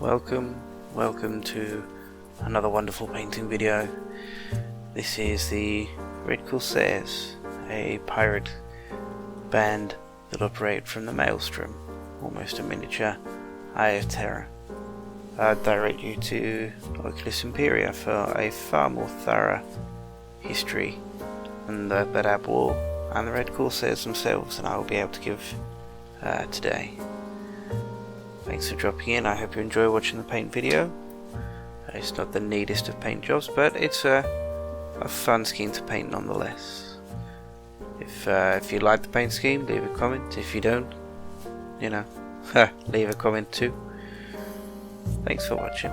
welcome to another wonderful painting video. This is the Red Corsairs, a pirate band that operate from the Maelstrom, almost a miniature Eye of Terror. I'd direct you to Oculus Imperia for a far more thorough history on the Badab War and the Red Corsairs themselves than I will be able to give today. Thanks for dropping in. I hope you enjoy watching the paint video. It's not the neatest of paint jobs, but it's a fun scheme to paint nonetheless. If you like the paint scheme, leave a comment. If you don't, leave a comment too. Thanks for watching.